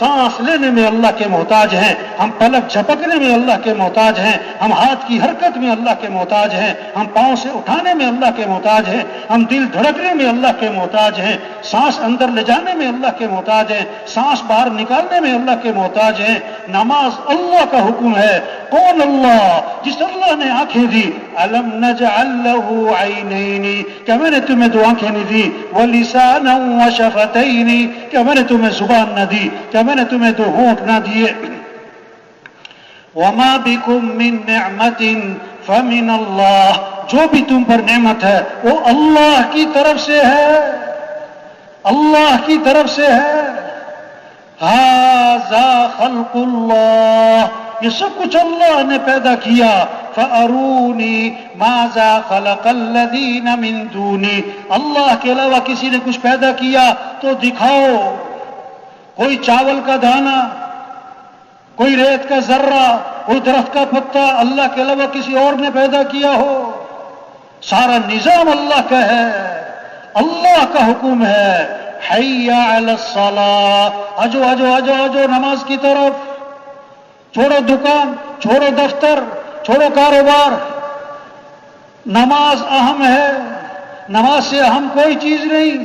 सांस लेने में अल्लाह के मोहताज हैं, हम पलक झपकने में अल्लाह के मोहताज हैं, हम हाथ की हरकत में अल्लाह के मोहताज हैं, हम पाँव से उठाने में अल्लाह के मोहताज हैं, हम दिल धड़कने में अल्लाह के मोहताज हैं, सांस अंदर ले जाने में अल्लाह के मोहताज हैं, सांस बाहर निकालने में अल्लाह के मोहताज हैं। नमाज अल्लाह का हुक्म है। कौन अल्लाह? जिस अल्लाह ने आंखें दी। अलम नजअल लहू ऐनैनी, क्या मैंने तुम्हें दो आंखें नहीं दी? व लिसानन व शफतैनी, क्या मैंने तुम्हें जुबान न दी? क्या मैंने तुम्हें दो होंठ न दिए? वमा बिकुम मिन निअमतिन फमिन अल्लाह, जो भी तुम पर नेमत है वो अल्लाह की तरफ से है, अल्लाह की तरफ से है। हाज़ा खल्कुल्लाह, ये सब कुछ अल्लाह ने पैदा किया। फअरूनी माज़ा खलक़ल्लज़ीना मिन दूनी, अल्लाह के अलावा किसी ने कुछ पैदा किया तो दिखाओ। कोई चावल का दाना, कोई रेत का जर्रा, कोई दरख्त का पत्ता अल्लाह के अलावा किसी और ने पैदा किया हो? सारा निजाम अल्लाह का है, अल्लाह का हुक्म है। हय्या अलस्सलाह, आजो आजो आजो आजो नमाज की तरफ। छोड़ो दुकान, छोड़ो दफ्तर, छोड़ो कारोबार, नमाज अहम है। नमाज से अहम कोई चीज नहीं।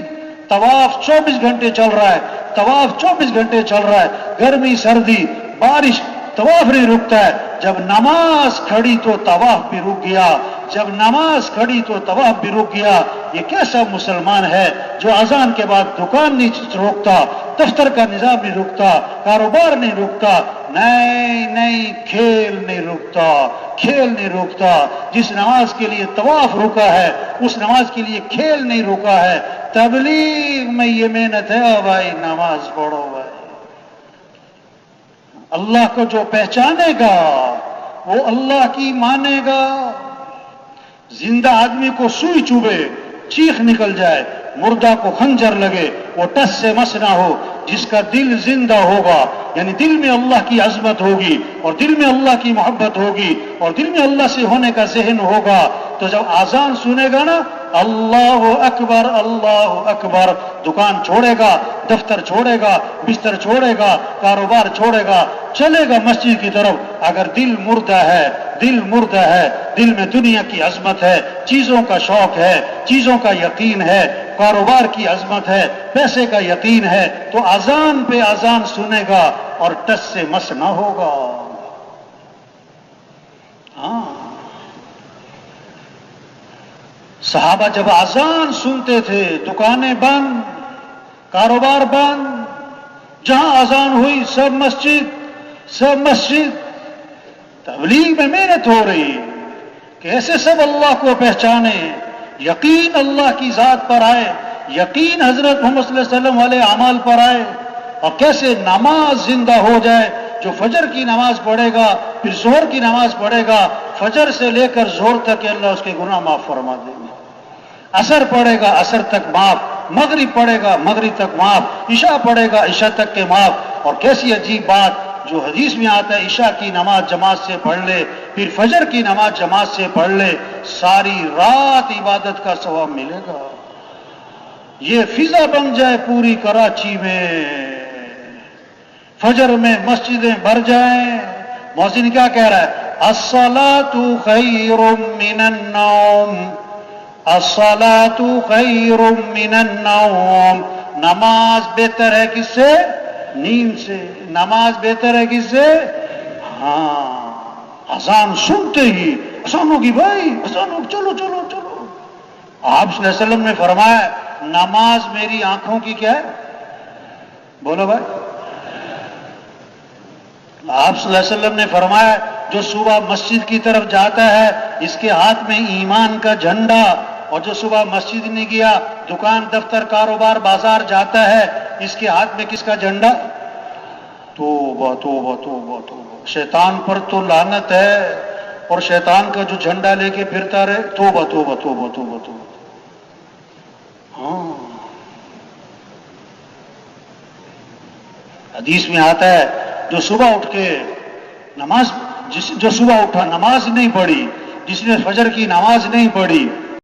तवाफ 24 घंटे चल रहा है, तवाफ 24 घंटे चल रहा है, गर्मी सर्दी बारिश, तवाफ नहीं रुकता है। जब नमाज खड़ी तो तवाफ भी रुक गया, जब नमाज खड़ी तो तवाफ भी रुक गया। ये कैसा मुसलमान है जो अजान के बाद दुकान नहीं रोकता, दफ्तर का निजाम नहीं रुकता, कारोबार नहीं रुकता, नहीं नहीं खेल नहीं रुकता, खेल नहीं रुकता। जिस नमाज के लिए तवाफ रुका है उस नमाज के लिए खेल नहीं रुका है। तबलीग में ये मेहनत है भाई, नमाज पढ़ो भाई। अल्लाह को जो पहचानेगा वो अल्लाह की मानेगा। जिंदा आदमी को सुई चुभे, चीख निकल जाए, मुर्दा को खंजर लगे, वो टस से मस ना हो। जिसका दिल जिंदा होगा, यानी दिल में अल्लाह की अजमत होगी और दिल में अल्लाह की मोहब्बत होगी और दिल में अल्लाह से होने का जहन होगा, तो जब आजान सुनेगा ना, अल्लाह अकबर अल्लाह अकबर, दुकान छोड़ेगा, दफ्तर छोड़ेगा, बिस्तर छोड़ेगा, कारोबार छोड़ेगा, चलेगा मस्जिद की तरफ। अगर दिल मुर्दा है, दिल मुर्दा है, दिल में दुनिया की अजमत है, चीजों का शौक है, चीजों का यकीन है, कारोबार की अजमत है, पैसे का यकीन है, तो अजान पे अजान सुनेगा और टस से मस ना होगा। हाँ, सहाबा जब अजान सुनते थे, दुकानें बंद, कारोबार बंद, जहां अजान हुई सब मस्जिद, सब मस्जिद। तबलीग में मेहनत हो रही कि ऐसे सब अल्लाह को पहचाने, यकीन अल्लाह की जात पर आए, यकीन हजरत मोहम्मद सल्लल्लाहु अलैहि वसल्लम वाले अमाल पर आए, और कैसे नमाज जिंदा हो जाए। जो फजर की नमाज पढ़ेगा, फिर जोहर की नमाज पढ़ेगा, फजर से लेकर जोहर तक अल्लाह उसके गुनाह माफ फरमा देंगे। असर पढ़ेगा, असर तक माफ, मगरिब पढ़ेगा, मगरिब तक माफ, इशा पढ़ेगा, इशा तक के माफ। और कैसी अजीब बात जो हदीस में आता है, इशा की नमाज जमात से पढ़ ले, फिर फजर की नमाज जमात से पढ़ ले, सारी रात इबादत का सवाब मिलेगा। ये फिजा बन जाए पूरी कराची में, फजर में मस्जिदें भर जाएं। मौज़िन क्या कह रहा है? अस्सलातु खैरुम मिनन नौम, अस्सलातु खैरुम मिनन नौम। नमाज बेहतर है किससे? नींद से। नमाज बेहतर है किससे? हाँ, अजान सुनते ही अजान होगी भाई, अजान होगी, चलो चलो चलो। आप सल्लल्लाहु अलैहि वसल्लम ने फरमाया, नमाज मेरी आंखों की क्या है? बोलो भाई। आप सल्लल्लाहु अलैहि वसल्लम ने फरमाया, जो सुबह मस्जिद की तरफ जाता है इसके हाथ में ईमान का झंडा, और जो सुबह मस्जिद नहीं गया, दुकान दफ्तर कारोबार बाजार जाता है, इसके हाथ में किसका झंडा? तौबा तौबा तौबा तौबा, शैतान पर तो लानत है, और शैतान का जो झंडा लेके फिरता रहे, तौबा तौबा तौबा तौबा तौबा। हाँ, हदीस में आता है, जो सुबह उठ के नमाज, जो सुबह उठा नमाज नहीं पढ़ी, जिसने फजर की नमाज नहीं पढ़ी,